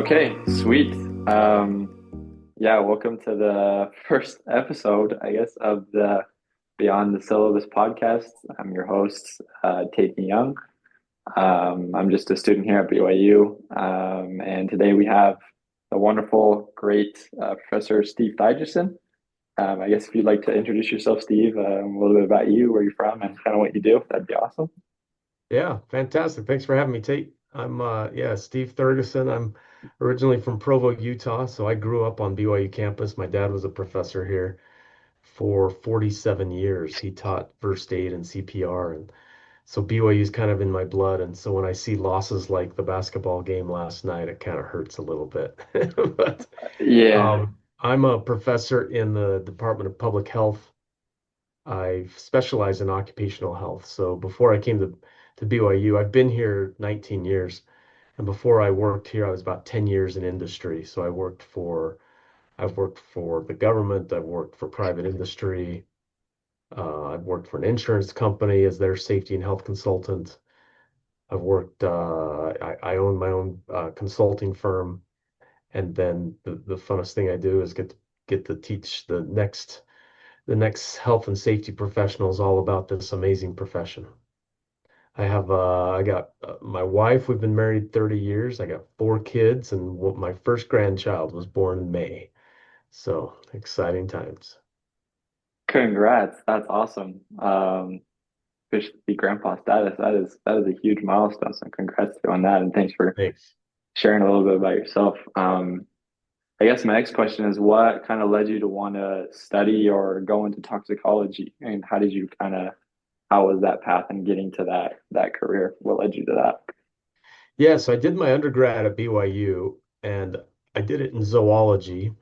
Okay, sweet. Yeah, welcome to the first episode, I guess, of the Beyond the Syllabus podcast. I'm your host, Taken Young. I'm just a student here at BYU, and today we have the wonderful, great Professor Steve Thygerson. I guess if you'd like to introduce yourself, Steve, a little bit about you, where you're from, and kind of what you do, that'd be awesome. Yeah, fantastic. Thanks for having me, Tate. I'm Steve Thygerson. I'm originally from Provo, Utah, so I grew up on BYU campus. My dad was a professor here for 47 years. He taught first aid and CPR, and so BYU is kind of in my blood. And so when I see losses like the basketball game last night, it kind of hurts a little bit. But Yeah, I'm a professor in the Department of Public Health. I specialize in occupational health. So before I came to BYU, I've been here 19 years. And before I worked here, I was about 10 years in industry. So I've worked for the government, I've worked for private industry, I've worked for an insurance company as their safety and health consultant. I own my own consulting firm. And then the funnest thing I do is get to teach the next health and safety professionals all about this amazing profession. I got my wife, we've been married 30 years. I got four kids, and my first grandchild was born in May. So exciting times. congrats. That's awesome. Officially grandpa status. That is a huge milestone. So congrats to you on that, and thanks for Thanks. sharing a little bit about yourself. I guess my next question is, what kind of led you to want to study or go into toxicology, and how did you how was that path in getting to that career? What led you to that? Yeah, so I did my undergrad at BYU, and I did it in zoology.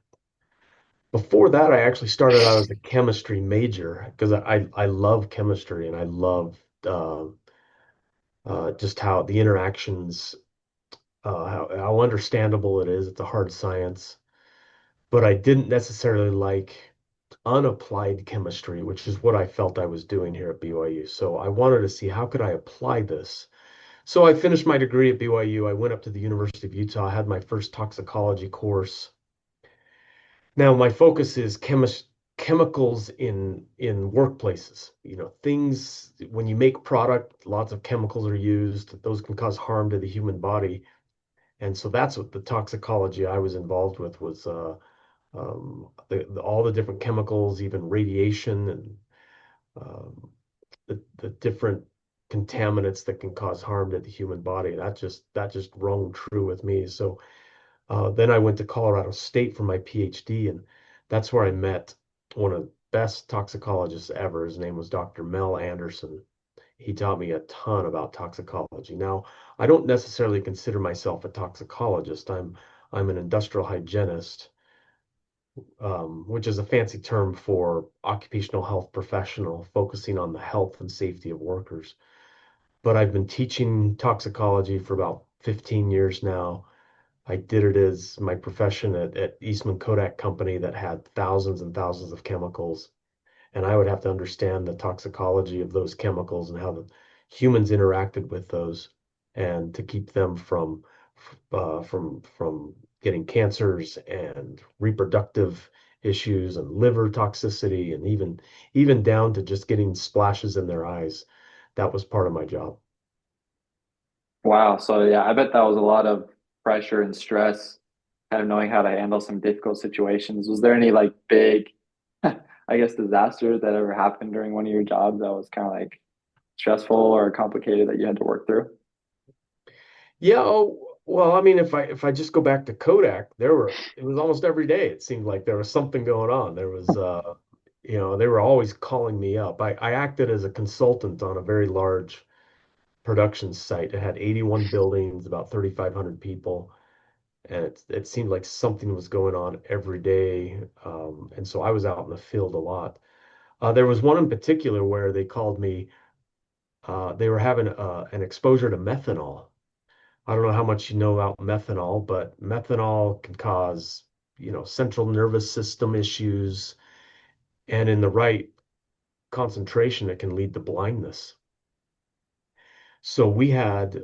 Before that, I actually started out as a chemistry major because I love chemistry and I love just how the interactions, how understandable it is. It's a hard science, but I didn't necessarily like unapplied chemistry, which is what I felt I was doing here at BYU. So I wanted to see how could I apply this. So I finished my degree at BYU. I went up to the University of Utah, had my first toxicology course. Now my focus is chemicals in workplaces. You know, things when you make product, lots of chemicals are used. Those can cause harm to the human body. And so that's what the toxicology I was involved with was all the different chemicals, even radiation and um, the different contaminants that can cause harm to the human body. That just rung true with me. So then I went to Colorado State for my PhD, and that's where I met one of the best toxicologists ever. His name was Dr. Mel Anderson. He taught me a ton about toxicology. Now, I don't necessarily consider myself a toxicologist. I'm an industrial hygienist, which is a fancy term for occupational health professional focusing on the health and safety of workers. But I've been teaching toxicology for about 15 years now. I did it as my profession at Eastman Kodak Company that had thousands and thousands of chemicals. And I would have to understand the toxicology of those chemicals and how the humans interacted with those and to keep them from getting cancers and reproductive issues and liver toxicity and even down to just getting splashes in their eyes. That was part of my job. Wow. So yeah, I bet that was a lot of pressure and stress, kind of knowing how to handle some difficult situations. Was there any like big, I guess, disaster that ever happened during one of your jobs that was kind of like stressful or complicated that you had to work through? Yeah, oh, well, I mean, if I just go back to Kodak, it was almost every day it seemed like there was something going on. They were always calling me up. I acted as a consultant on a very large production site. It had 81 buildings, about 3,500 people, and it seemed like something was going on every day. And so I was out in the field a lot. There was one in particular where they called me. They were having an exposure to methanol. I don't know how much you know about methanol, but methanol can cause, central nervous system issues, and in the right concentration, it can lead to blindness. So we had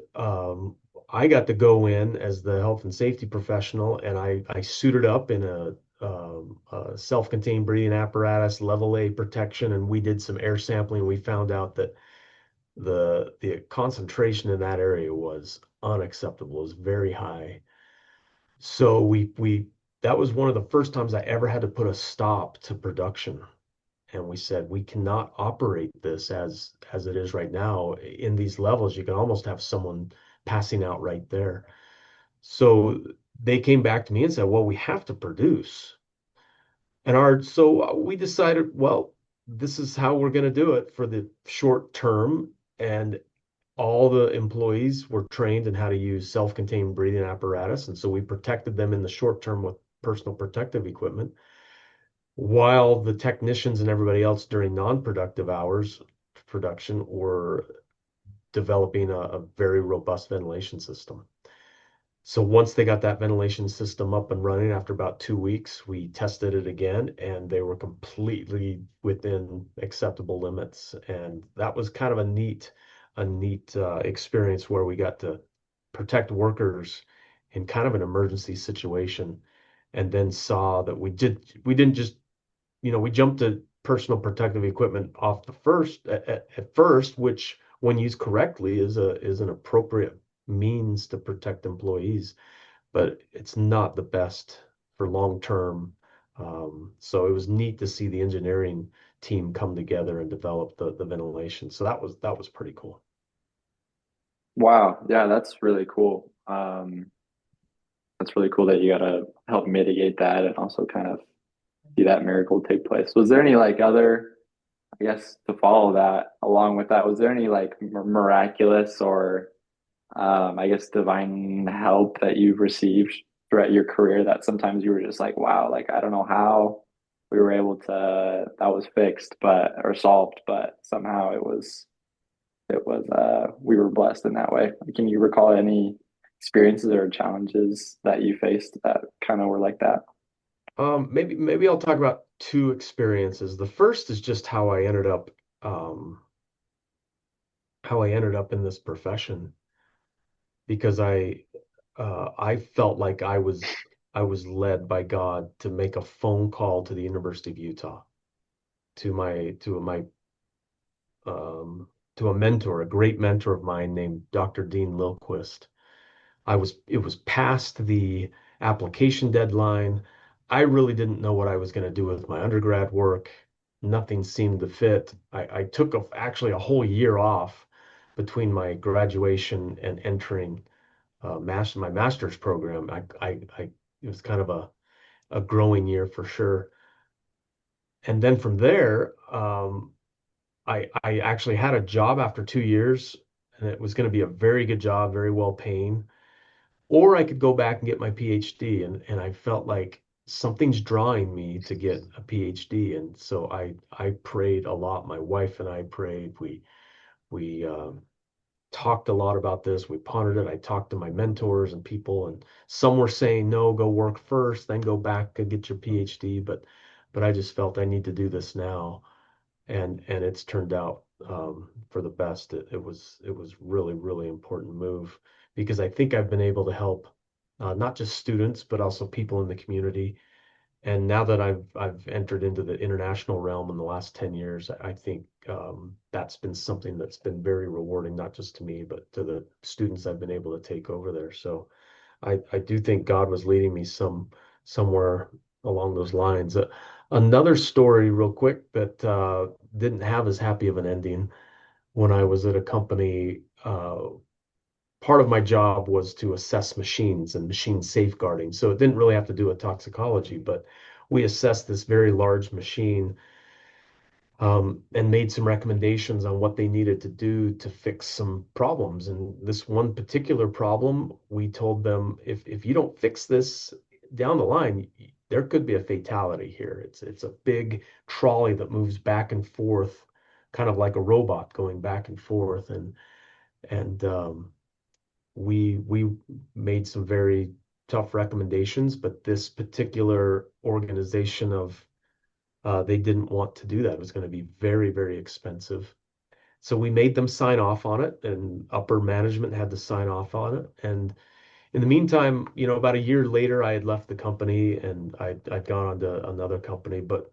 I got to go in as the health and safety professional, and I suited up in a self-contained breathing apparatus, level A protection, and we did some air sampling. We found out that the concentration in that area was unacceptable, it was very high. So we that was one of the first times I ever had to put a stop to production. And we said we cannot operate this as it is right now. In these levels, you can almost have someone passing out right there. So they came back to me and said, well, we have to produce. We decided, well, this is how we're going to do it for the short term. And all the employees were trained in how to use self-contained breathing apparatus. And so we protected them in the short term with personal protective equipment, while the technicians and everybody else during non-productive hours production were developing a very robust ventilation system. So once they got that ventilation system up and running after about 2 weeks, we tested it again and they were completely within acceptable limits. And that was kind of a neat experience where we got to protect workers in kind of an emergency situation, and then saw that we didn't just, we jumped to personal protective equipment off the first at first, which when used correctly is an appropriate means to protect employees, but it's not the best for long term. So it was neat to see the engineering team come together and develop the ventilation. So that was pretty cool. Wow. Yeah, that's really cool. That's really cool that you got to help mitigate that and also kind of see that miracle take place. Was there any like other, I guess, to follow that along with that, was there any like miraculous or I guess divine help that you've received throughout your career that sometimes you were just like, wow, like I don't know how we were able to that was fixed but or solved, but somehow it was we were blessed in that way. Can you recall any experiences or challenges that you faced that kind of were like that? Maybe I'll talk about two experiences. The first is just um, how I ended up in this profession, because I felt like I was led by God to make a phone call to the University of Utah, to my to a mentor, a great mentor of mine named Dr. Dean Lilquist. It was past the application deadline. I really didn't know what I was going to do with my undergrad work. Nothing seemed to fit. I took actually a whole year off between my graduation and entering my master's program. It was kind of a growing year for sure. And then from there, I actually had a job after 2 years, and it was going to be a very good job, very well paying. Or I could go back and get my PhD, and I felt like something's drawing me to get a PhD. And so I prayed a lot. My wife and I prayed. We talked a lot about this. We pondered it. I talked to my mentors and people, and some were saying, no, go work first, then go back and get your PhD. But I just felt I need to do this now, and it's turned out for the best. It was really really important move, because I think I've been able to help not just students but also people in the community. And now that I've entered into the international realm in the last 10 years, I think that's been something that's been very rewarding, not just to me, but to the students I've been able to take over there. So I do think God was leading me somewhere along those lines. Another story, real quick, that didn't have as happy of an ending. When I was at a company, part of my job was to assess machines and machine safeguarding. So it didn't really have to do with toxicology, but we assessed this very large machine, and made some recommendations on what they needed to do to fix some problems. And this one particular problem, we told them, if you don't fix this down the line, there could be a fatality here. It's a big trolley that moves back and forth, kind of like a robot going back and forth. And we made some very tough recommendations, but this particular organization they didn't want to do that. It was going to be very, very expensive. So we made them sign off on it, and upper management had to sign off on it. And in the meantime, about a year later, I had left the company and I'd gone on to another company. But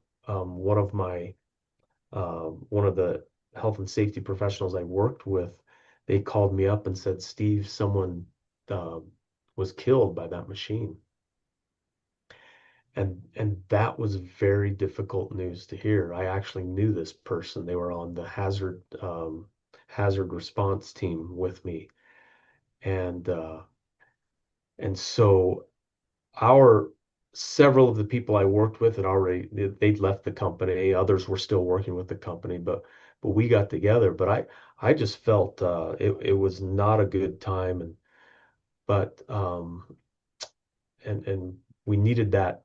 one of the health and safety professionals I worked with, they called me up and said, Steve, someone uh, was killed by that machine. And that was very difficult news to hear. I actually knew this person. They were on the hazard response team with me. And and so our several of the people I worked with had already they'd left the company. Others were still working with the company, but we got together. But I just felt it was not a good time, but and we needed that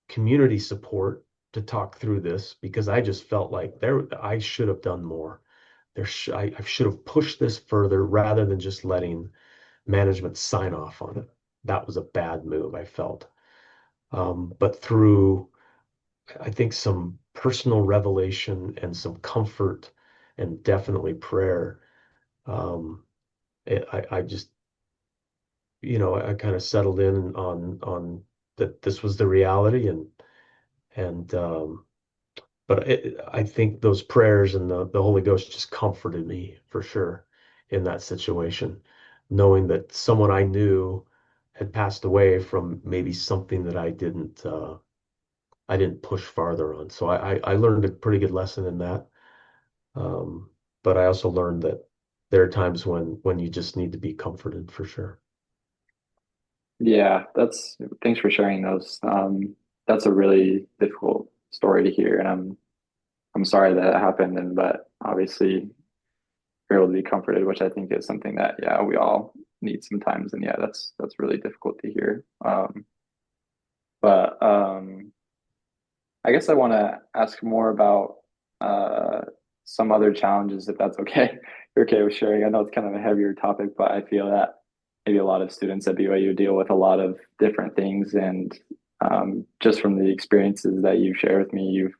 community support to talk through this because I just felt like I should have done more. I should have pushed this further rather than just letting management sign off on it. That was a bad move, I felt. But through, I think, some personal revelation and some comfort and definitely prayer, um, I just, I kind of settled in on that this was the reality, and but I think those prayers and the Holy Ghost just comforted me for sure in that situation, knowing that someone I knew had passed away from maybe something that I didn't push farther on. So I learned a pretty good lesson in that. Um, but I also learned that there are times when you just need to be comforted for sure. Yeah, that's thanks for sharing those. That's a really difficult story to hear, and I'm sorry that it happened, and but obviously you're able to be comforted, which I think is something that yeah we all need sometimes, and yeah that's really difficult to hear. But I guess I want to ask more about uh, some other challenges, if that's okay. You're okay with sharing. I know it's kind of a heavier topic, but I feel that maybe a lot of students at BYU deal with a lot of different things, and just from the experiences that you share with me, you've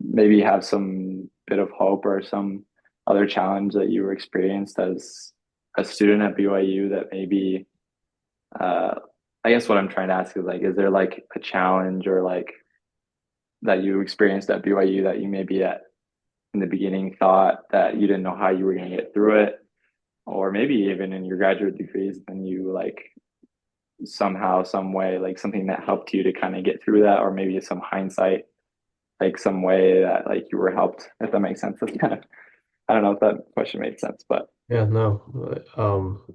maybe have some bit of hope or some other challenge that you were experienced as a student at BYU that maybe uh, I guess what I'm trying to ask is like, is there like a challenge or like that you experienced at BYU that you maybe at in the beginning thought that you didn't know how you were going to get through it, or maybe even in your graduate degrees, then you like somehow, some way, like something that helped you to kind of get through that, or maybe some hindsight, like some way that like you were helped, if that makes sense. That's kind of, I don't know if that question made sense, but Yeah, no.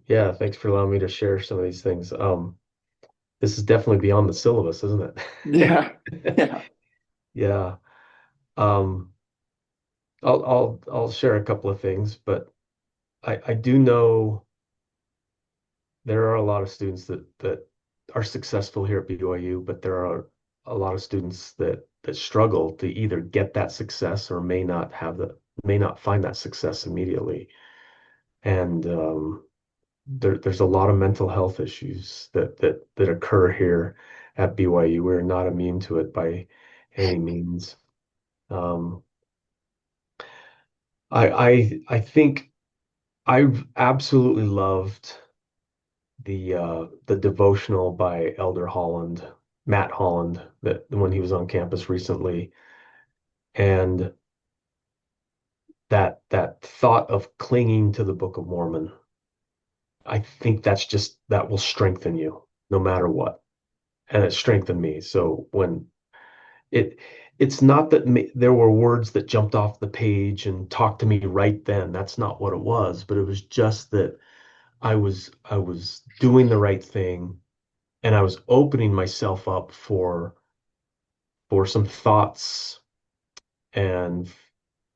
Yeah, thanks for allowing me to share some of these things. This is definitely beyond the syllabus, isn't yeah, it? yeah, Yeah. Um, I'll share a couple of things, but I do know there are a lot of students that are successful here at BYU, but there are a lot of students that struggle to either get that success or may not find that success immediately. And there's a lot of mental health issues that occur here at BYU. We're not immune to it by any means. Um, I think I've absolutely loved the devotional by Elder Holland, Matt Holland, that when he was on campus recently, and that thought of clinging to the Book of Mormon. I think that will strengthen you no matter what, and it strengthened me. So when it it's not that there were words that jumped off the page and talked to me right then. That's not what it was, but it was just that I was doing the right thing and I was opening myself up for some thoughts and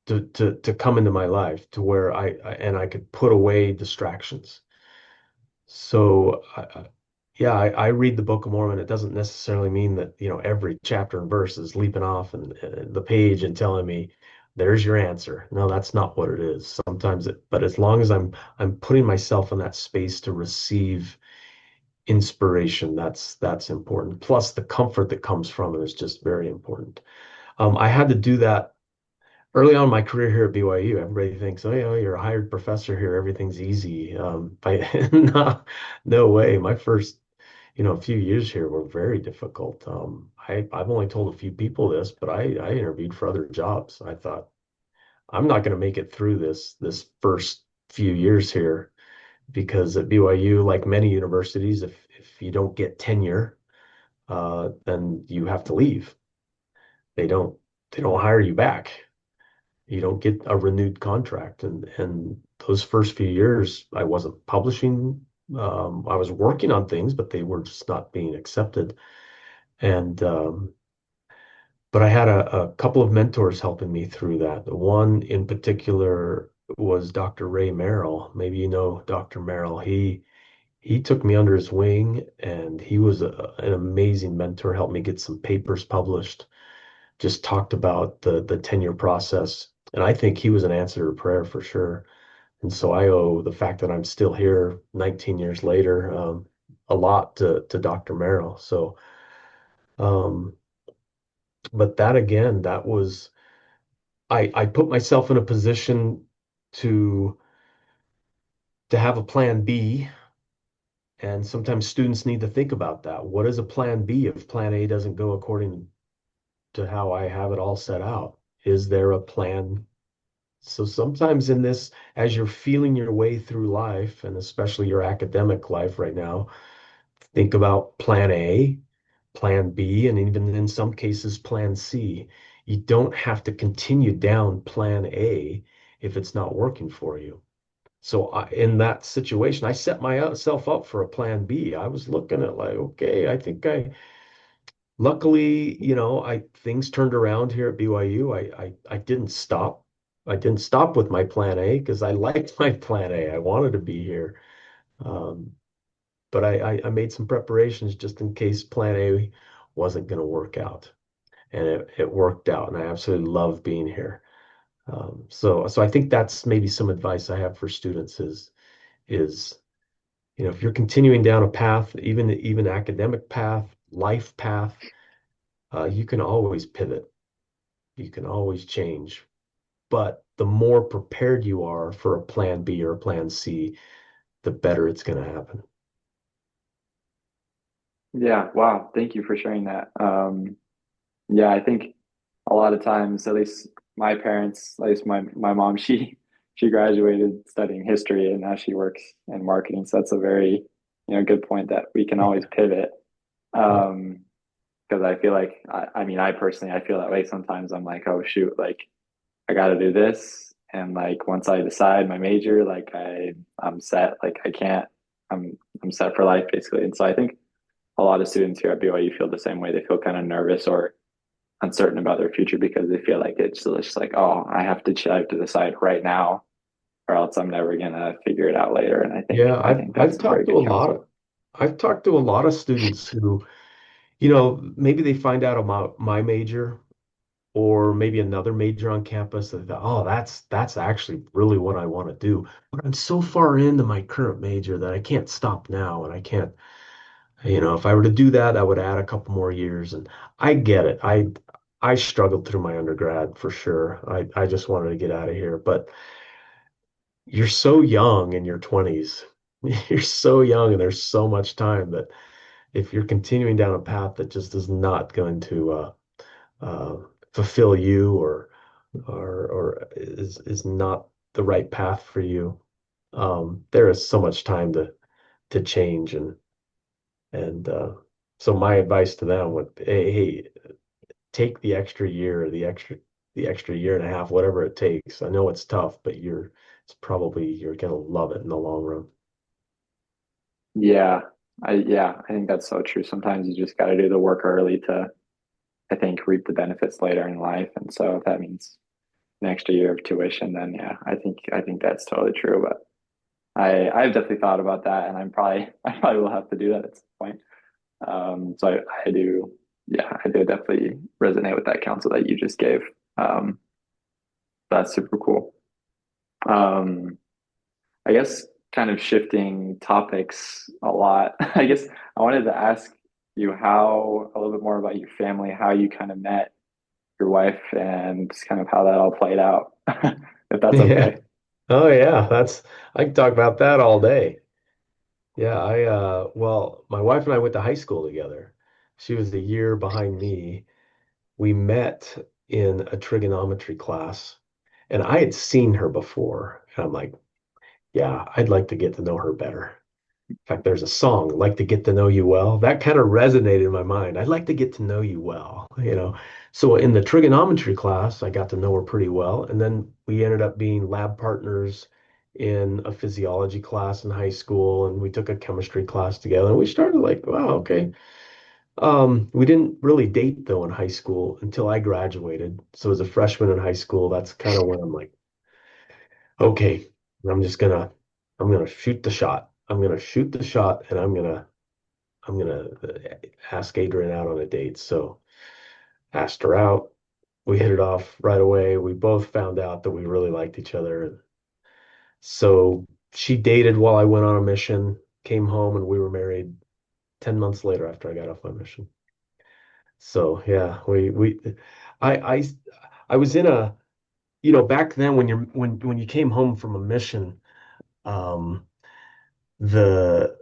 to come into my life to where I could put away distractions. So yeah, I read the Book of Mormon. It doesn't necessarily mean that, every chapter and verse is leaping off and the page and telling me there's your answer. No, that's not what it is. But as long as I'm putting myself in that space to receive inspiration, that's important. Plus the comfort that comes from it is just very important. I had to do that early on in my career here at BYU, everybody thinks, oh, yeah, you're a hired professor here, everything's easy. No, no way. My first, few years here were very difficult. I've only told a few people this, but I interviewed for other jobs. I thought, I'm not going to make it through this first few years here because at BYU, like many universities, if you don't get tenure, then you have to leave. They don't they don't hire you back. You don't get a renewed contract. And those first few years, I wasn't publishing. I was working on things, but they were just not being accepted. And but I had a couple of mentors helping me through that. One in particular was Dr. Ray Merrill. Maybe you know Dr. Merrill. He took me under his wing, and he was an amazing mentor. Helped me get some papers published. Just talked about the tenure process, and I think he was an answer to prayer for sure. And so I owe the fact that I'm still here 19 years later a lot to Dr. Merrill. So, um, but that again, that was I put myself in a position to to have a plan B. And sometimes students need to think about that. What is a plan B if plan A doesn't go according to how I have it all set out? Is there a plan? So sometimes in this, as you're feeling your way through life, and especially your academic life right now, think about plan A, plan B, and even in some cases, plan C. You don't have to continue down plan A if it's not working for you. So in that situation, I set myself up for a plan B. I was looking at like, okay, I think luckily, I things turned around here at BYU. I didn't stop. I didn't stop with my plan A because I liked my plan A. I wanted to be here. Um, but I made some preparations just in case plan A wasn't going to work out. And it worked out, and I absolutely love being here. So I think that's maybe some advice I have for students is if you're continuing down a path, even academic path, life path, you can always pivot. You can always change. But the more prepared you are for a plan B or a plan C, the better it's going to happen. Yeah, wow. Thank you for sharing that. Yeah, I think a lot of times, at least my parents, at least my mom, she graduated studying history and now she works in marketing. So that's a very, good point that we can always pivot. Yeah. Because I feel like I mean I personally I feel that way sometimes. I'm like, oh shoot, like I got to do this, and like once I decide my major, like I'm set. Like I can't. I'm set for life basically. And so I think a lot of students here at BYU feel the same way. They feel kind of nervous or uncertain about their future because they feel like it's just like, oh, I have to decide right now, or else I'm never gonna figure it out later. And Yeah, I I've think I've that's very talked to a good lot counsel. of I've talked to a lot of students who, maybe they find out about my major or maybe another major on campus and thought, oh, that's actually really what I want to do. But I'm so far into my current major that I can't stop now and I can't, if I were to do that, I would add a couple more years. And I get it. I struggled through my undergrad for sure. I just wanted to get out of here. But you're so young in your 20s. You're so young and there's so much time that if you're continuing down a path that just is not going to uh, fulfill you or is not the right path for you, there is so much time to change and so my advice to them would, hey, take the extra year, the extra year and a half, whatever it takes. I know it's tough, but you're gonna love it in the long run. Yeah, I think that's so true. Sometimes you just got to do the work early to I think reap the benefits later in life. And so if that means an extra year of tuition, then yeah, I think that's totally true. But I've definitely thought about that, and I probably will have to do that at some point. So I do, yeah, I do definitely resonate with that counsel that you just gave. Um, that's super cool. Um, I guess kind of shifting topics a lot. I guess I wanted to ask you how a little bit more about your family, how you kind of met your wife and just kind of how that all played out, if that's Yeah. okay. Oh yeah, that's I can talk about that all day. Yeah, well, my wife and I went to high school together. She was a year behind me. We met in a trigonometry class, and I had seen her before. And I'm like, yeah, I'd like to get to know her better. In fact, there's a song, Like to Get to Know You Well. That kind of resonated in my mind. I'd like to get to know you well, you know. So in the trigonometry class, I got to know her pretty well. And then we ended up being lab partners in a physiology class in high school. And we took a chemistry class together. And we started like, wow, okay. We didn't really date though in high school until I graduated. So as a freshman in high school, that's kind of when I'm like, okay, I'm just gonna, I'm gonna shoot the shot. I'm gonna shoot the shot and I'm gonna ask Adrian out on a date. So asked her out. We hit it off right away. We both found out that we really liked each other. And so she dated while I went on a mission, came home, and we were married 10 months later after I got off my mission. So yeah, I I I was in a, back then when you came home from a mission, um, the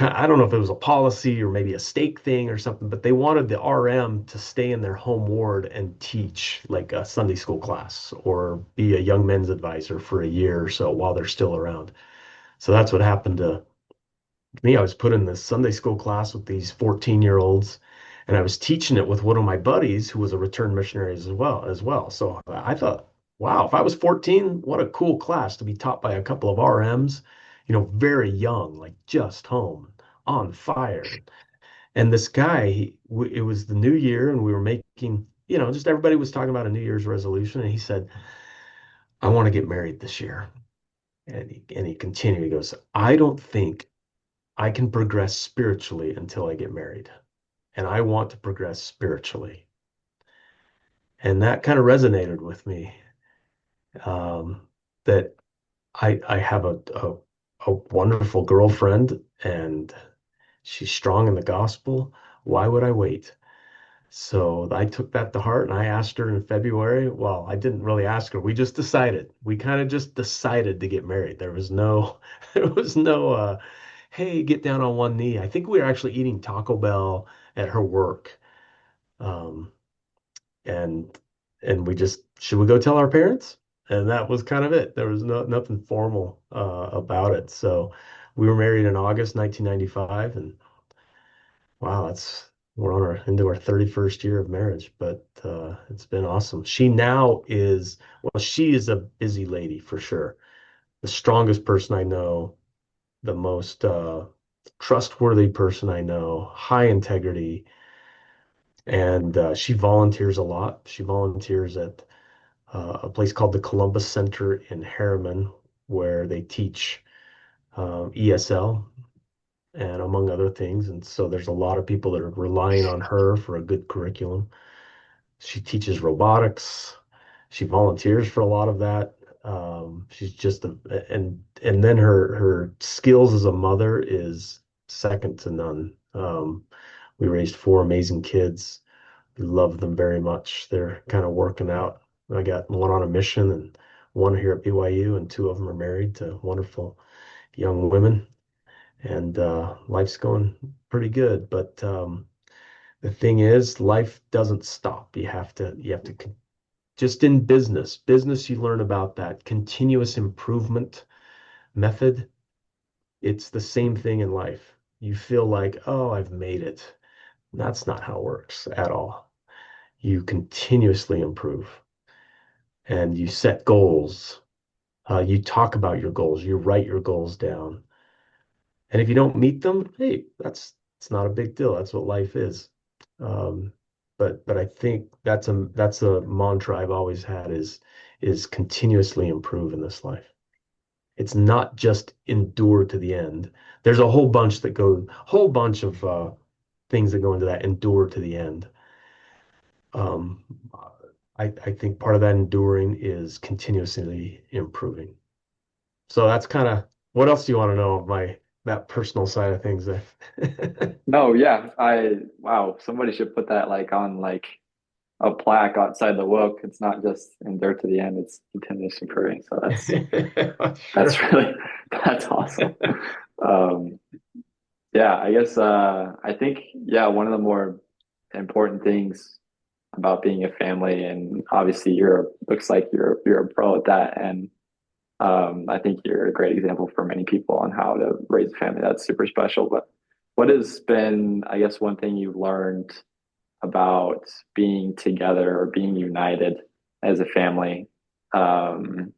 I don't know if it was a policy or maybe a stake thing or something, but they wanted the RM to stay in their home ward and teach like a Sunday school class or be a young men's advisor for a year or so while they're still around. So that's what happened to me. I was put in this Sunday school class with these 14-year-olds, and I was teaching it with one of my buddies who was a returned missionary as well. So I thought, wow, if I was 14, what a cool class to be taught by a couple of RMs, very young, like just home, on fire. And this guy, it was the new year, and we were making, just everybody was talking about a New Year's resolution, and he said, I want to get married this year. And he continued, he goes, I don't think I can progress spiritually until I get married. And I want to progress spiritually. And that kind of resonated with me, that I have a wonderful girlfriend and she's strong in the gospel. Why would I wait? So I took that to heart and I asked her in February. Well, I didn't really ask her. We just decided. We kind of just decided to get married. There was no, there was no, hey, get down on one knee. I think we were actually eating Taco Bell at her work. Um, and and we just, should we go tell our parents? And that was kind of it. There was nothing formal about it. So we were married in August 1995, and wow, we're on our into our 31st year of marriage, but it's been awesome. She is a busy lady for sure. The strongest person I know, the most trustworthy person I know, high integrity, and she volunteers a lot. She volunteers at a place called the Columbus Center in Harriman, where they teach ESL and among other things. And so there's a lot of people that are relying on her for a good curriculum. She teaches robotics. She volunteers for a lot of that. She's just and then her skills as a mother is second to none. We raised four amazing kids. We love them very much. They're kind of working out. I got one on a mission and one here at BYU, and two of them are married to wonderful young women. And life's going pretty good. But the thing is, life doesn't stop. You have to just in business, you learn about that continuous improvement method. It's the same thing in life. You feel like, oh, I've made it. That's not how it works at all. You continuously improve and you set goals. You talk about your goals. You write your goals down. And if you don't meet them, hey, it's not a big deal. That's what life is. Um, but I think that's a mantra I've always had is continuously improve in this life. It's not just endure to the end. There's a whole bunch of things that go into that endure to the end. Um, I think part of that enduring is continuously improving. So that's kind of, what else do you want to know of that personal side of things there? No, yeah, wow, somebody should put that like on like a plaque outside the book. It's not just endure to the end, it's continuous occurring. So that's Sure. really that's awesome. Um, yeah, I guess I think yeah, one of the more important things about being a family, and obviously you're looks like you're a pro at that, and I think you're a great example for many people on how to raise a family. That's super special. But what has been, I guess, one thing you've learned about being together or being united as a family? Um,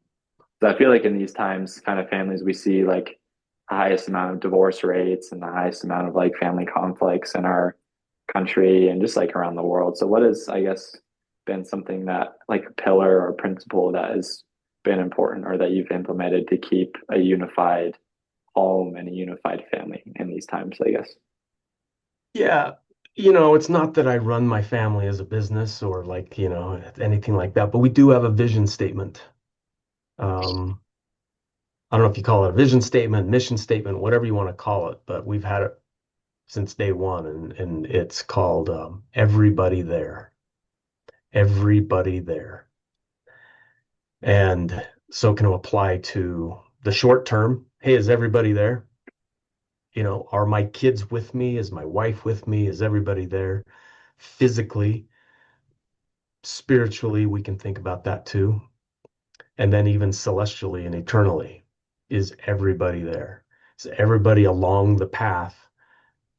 'Cause I feel like in these times, kind of families, we see like the highest amount of divorce rates and the highest amount of like family conflicts in our country and just like around the world. So what has, I guess, been something that like a pillar or principle that has been important or that you've implemented to keep a unified home and a unified family in these times, I guess? Yeah, it's not that I run my family as a business or like, anything like that, but we do have a vision statement. Um, I don't know if you call it a vision statement, mission statement, whatever you want to call it, but we've had it since day one, and it's called Everybody There. Everybody There. And so it can apply to the short term. Hey, is everybody there? Are my kids with me? Is my wife with me? Is everybody there? Physically, spiritually, we can think about that too. And then even celestially and eternally, is everybody there? Is everybody along the path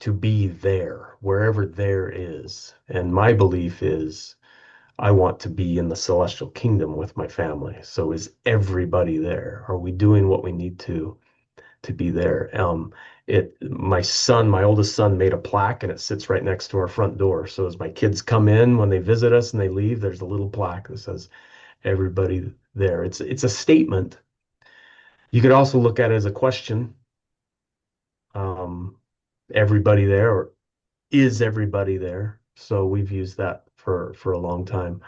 to be there, wherever there is? And my belief is I want to be in the celestial kingdom with my family. So is everybody there? Are we doing what we need to be there? My oldest son made a plaque and it sits right next to our front door. So as my kids come in, when they visit us and they leave, there's a little plaque that says everybody there. It's a statement. You could also look at it as a question. Um, Everybody there, or is everybody there? So we've used that for a long time.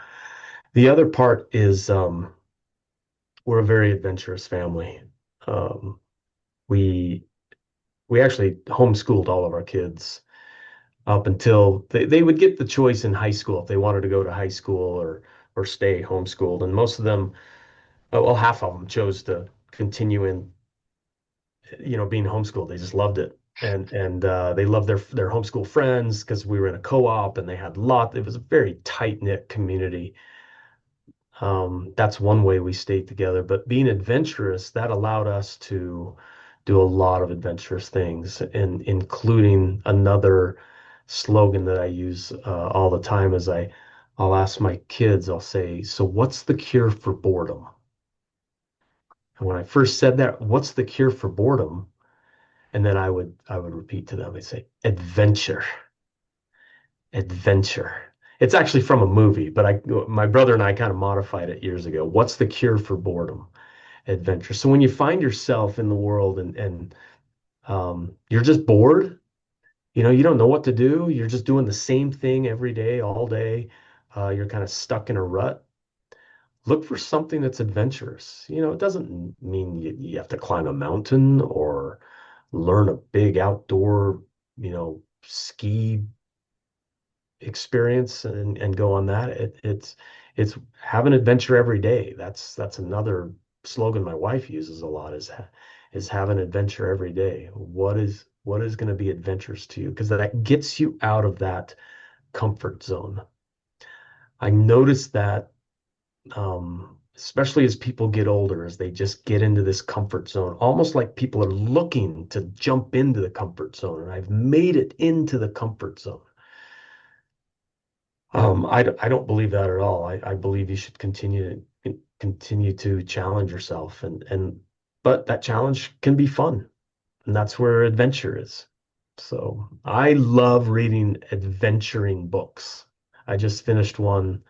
The other part is we're a very adventurous family. Um, we we actually homeschooled all of our kids up until they would get the choice in high school if they wanted to go to high school or stay homeschooled. And most of them, well, half of them chose to continue in, being homeschooled. They just loved it. And they loved their homeschool friends because we were in a co-op and they had it was a very tight-knit community. That's one way we stayed together. But being adventurous, that allowed us to do a lot of adventurous things, and including another slogan that I use all the time is I'll ask my kids, I'll say, so what's the cure for boredom? And when I first said that, what's the cure for boredom? And then I would repeat to them, I'd say, adventure, adventure. It's actually from a movie, but my brother and I kind of modified it years ago. What's the cure for boredom? Adventure. So when you find yourself in the world and you're just bored, you don't know what to do. You're just doing the same thing every day, all day. You're kind of stuck in a rut. Look for something that's adventurous. It doesn't mean you have to climb a mountain or learn a big outdoor, ski experience and go on that. It's have an adventure every day. That's another slogan my wife uses a lot is have an adventure every day. What is going to be adventurous to you? Because that gets you out of that comfort zone. I noticed that especially as people get older, as they just get into this comfort zone, almost like people are looking to jump into the comfort zone. And I've made it into the comfort zone. I don't believe that at all. I believe you should continue to challenge yourself, but that challenge can be fun, and that's where adventure is. So I love reading adventuring books. I just finished one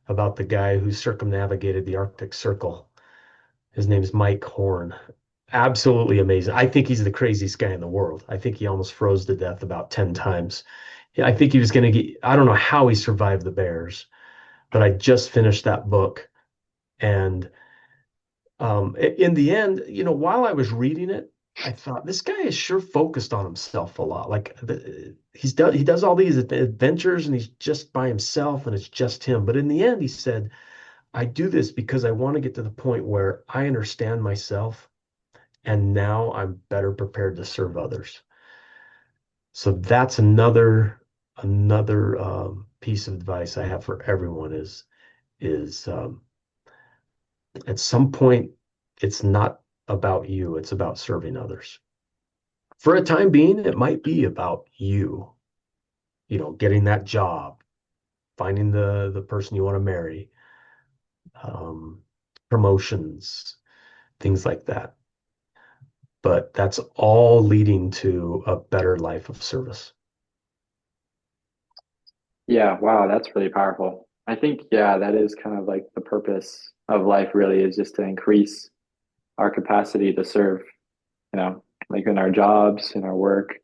about the guy who circumnavigated the Arctic Circle. His name's Mike Horn. Absolutely amazing. I think he's the craziest guy in the world. I think he almost froze to death about 10 times. Yeah, I think he was going to get, I don't know how he survived the bears, but I just finished that book. And in the end, while I was reading it, I thought this guy is sure focused on himself a lot. He does all these adventures and he's just by himself and it's just him. But in the end, he said, I do this because I want to get to the point where I understand myself and now I'm better prepared to serve others. So that's another piece of advice I have for everyone is at some point it's not about you, it's about serving others. For a time being, it might be about getting that job, finding the person you want to marry, um, promotions, things like that. But that's all leading to a better life of service. Yeah, wow, that's really powerful. I think, yeah, that is kind of like the purpose of life really is just to increase our capacity to serve, like in our jobs, in our work.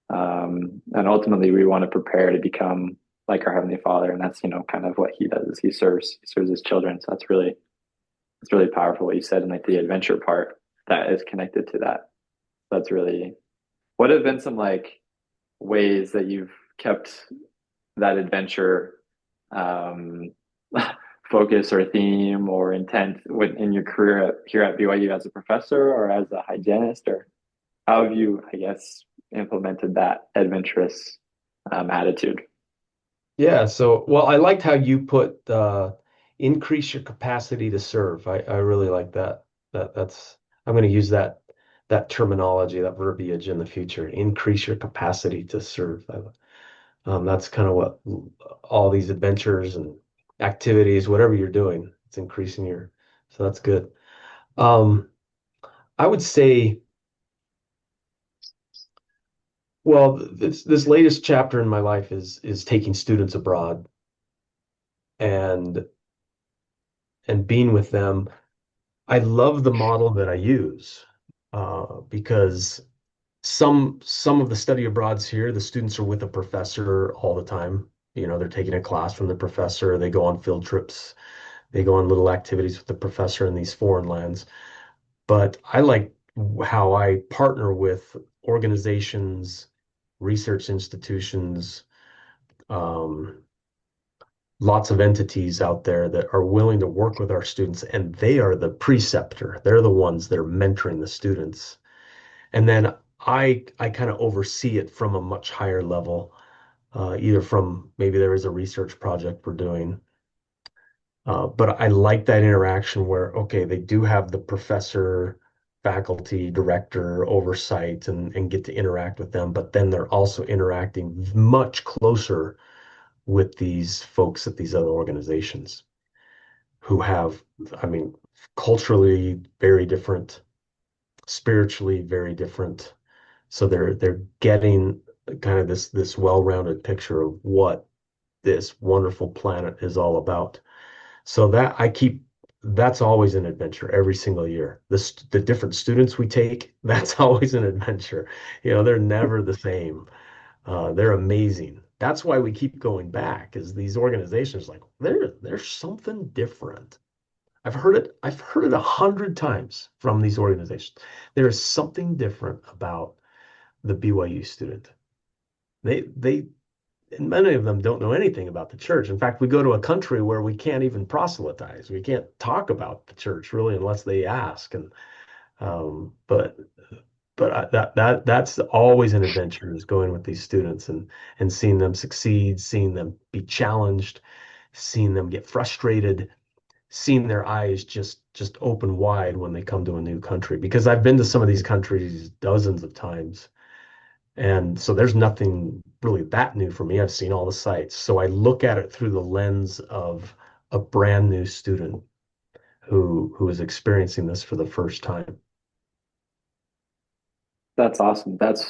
And ultimately we want to prepare to become like our Heavenly Father. And that's, kind of what he does is he serves his children. So it's really powerful what you said. And like the adventure part that is connected to that. That's really, what have been some like ways that you've kept that adventure um, focus or theme or intent in your career here at BYU as a professor or as a hygienist, or how have you, I guess, implemented that adventurous attitude? Yeah, so well, I liked how you put increase your capacity to serve. I really like that. That's I'm going to use that terminology, that verbiage in the future. Increase your capacity to serve. That's kind of what all these adventures and activities, whatever you're doing, it's increasing your. So that's good. Um, I would say, well, this latest chapter in my life is taking students abroad and being with them. I love the model that I use because some of the study abroads here, the students are with a professor all the time. They're taking a class from the professor. They go on field trips. They go on little activities with the professor in these foreign lands. But I like how I partner with organizations, research institutions, um, lots of entities out there that are willing to work with our students, and they are the preceptor. They're the ones that are mentoring the students. And then I kind of oversee it from a much higher level, either from maybe there is a research project we're doing. But I like that interaction where, okay, they do have the professor, faculty, director oversight and get to interact with them, but then they're also interacting much closer with these folks at these other organizations who have, I mean, culturally very different, spiritually very different. So they're getting kind of this well-rounded picture of what this wonderful planet is all about. So that's always an adventure every single year. The different students we take, that's always an adventure. They're never the same. They're amazing. That's why we keep going back, is these organizations like there's something different. I've heard it 100 times from these organizations. There is something different about the BYU student. They and many of them don't know anything about the church. In fact, we go to a country where we can't even proselytize. We can't talk about the church really unless they ask. And but that's always an adventure is going with these students and seeing them succeed, seeing them be challenged, seeing them get frustrated, seeing their eyes just open wide when they come to a new country. Because I've been to some of these countries dozens of times. And so there's nothing really that new for me. I've seen all the sites. So I look at it through the lens of a brand new student who is experiencing this for the first time. That's awesome. That's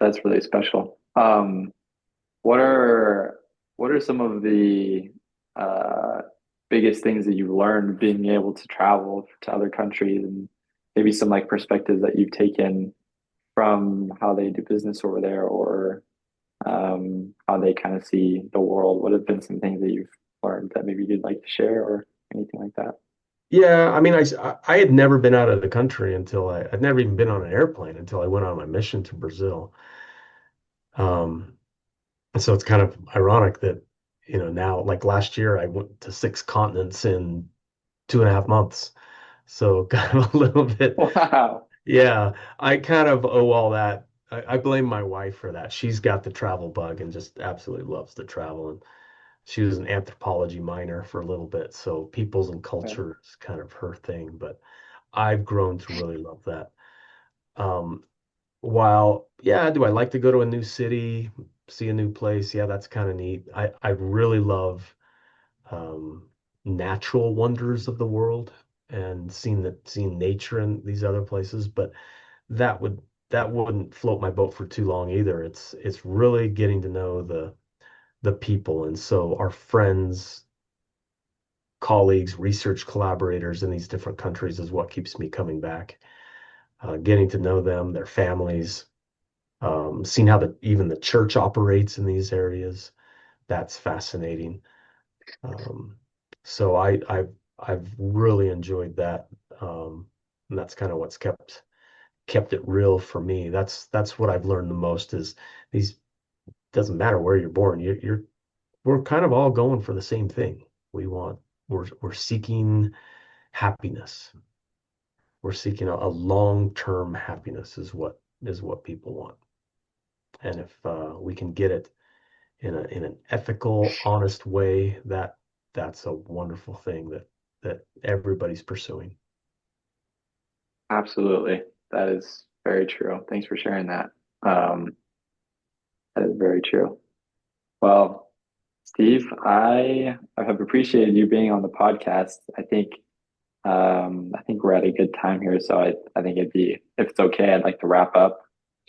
really special. What are what are some of the uh, biggest things that you've learned being able to travel to other countries, and maybe some like perspectives that you've taken from how they do business over there, or how they kind of see the world? What have been some things that you've learned that maybe you'd like to share or anything like that? Yeah, I mean, I had never been out of the country until I'd never even been on an airplane until I went on my mission to Brazil. Um, and so it's kind of ironic that, now, like last year, I went to 6 continents in 2.5 months. So kind of a little bit, Wow. yeah, I kind of owe all that. I blame my wife for that. She's got the travel bug and just absolutely loves to travel. And she was an anthropology minor for a little bit. So peoples and Okay. culture is kind of her thing. But I've grown to really love that. Um, while, yeah, do I like to go to a new city, see a new place? Yeah, that's kind of neat. I really love um, natural wonders of the world and seeing nature in these other places, but that would that wouldn't float my boat for too long either. It's really getting to know the people, and so our friends, colleagues, research collaborators in these different countries is what keeps me coming back. Getting to know them, their families, seeing how even the church operates in these areas. That's fascinating. Um, so I've really enjoyed that. And that's kind of what's kept it real for me. That's what I've learned the most is these doesn't matter where you're born. We're kind of all going for the same thing. We want we're seeking happiness. We're seeking a long-term happiness is what people want. And if we can get it in an ethical, honest way, that's a wonderful thing that everybody's pursuing. Absolutely. That is very true. Thanks for sharing that. Um, that is very true. Well, Steve, I have appreciated you being on the podcast. I think we're at a good time here. So I think if it's okay, I'd like to wrap up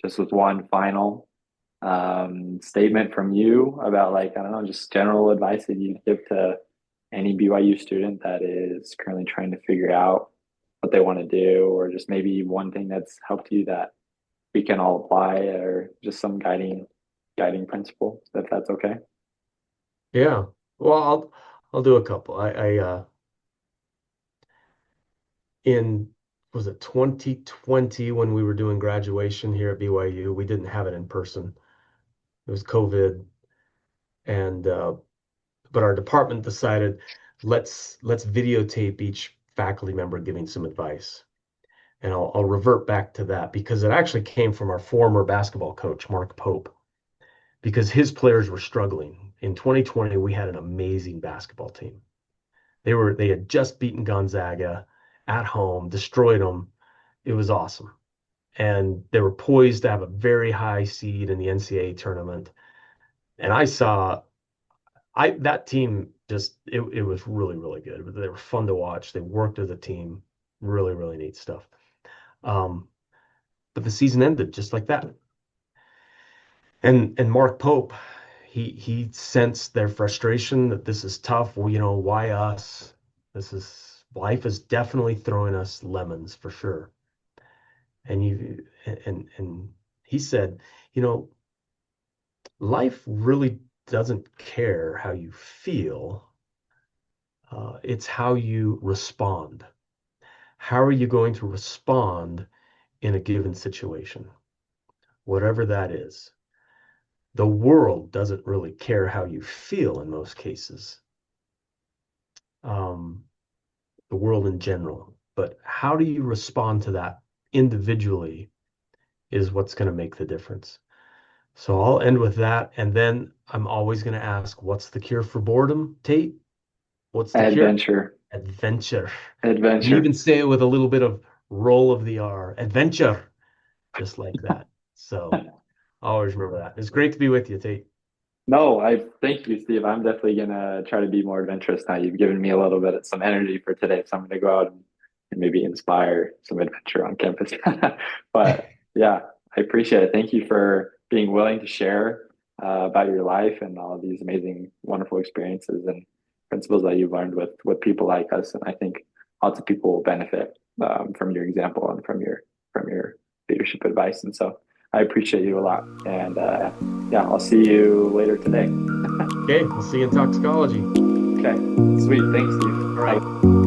just with one final statement from you about like, I don't know, just general advice that you'd give to any BYU student that is currently trying to figure out what they want to do, or just maybe one thing that's helped you that we can all apply, or just some guiding principle, if that's okay. Yeah. Well, I'll do a couple. In was it 2020 when we were doing graduation here at BYU, we didn't have it in person. It was COVID, and but our department decided let's videotape each faculty member giving some advice. And I'll revert back to that because it actually came from our former basketball coach, Mark Pope, because his players were struggling. In 2020, we had an amazing basketball team. They had just beaten Gonzaga at home, destroyed them. It was awesome. And they were poised to have a very high seed in the NCAA tournament. And I saw I that team just it was really, really good. They were fun to watch. They worked as a team. Really, really neat stuff. Um, but the season ended just like that. And Mark Pope, he sensed their frustration that this is tough. Well, why us? This is life is definitely throwing us lemons for sure. And he said, you know, life really doesn't care how you feel. It's how you respond. How are you going to respond in a given situation, whatever that is? The world doesn't really care how you feel in most cases, um, the world in general. But how do you respond to that individually is what's going to make the difference. So I'll end with that. And then I'm always going to ask, what's the cure for boredom, Tate? What's the cure? Adventure, Adventure. And even adventure. say it with a little bit of roll of the R. Adventure, just like that. So I always remember that. It's great to be with you, Tate. No, I thank you, Steve. I'm definitely gonna try to be more adventurous now. You've given me a little bit of some energy for today, so I'm gonna go out and maybe inspire some adventure on campus. But yeah, I appreciate it. Thank you for being willing to share about your life and all of these amazing, wonderful experiences and principles that you've learned with people like us. And I think lots of people will benefit from your example and from your leadership advice. And so I appreciate you a lot. And yeah, I'll see you later today. Okay, we'll see you in toxicology. Okay, sweet. Thanks, Steve. All right. Bye.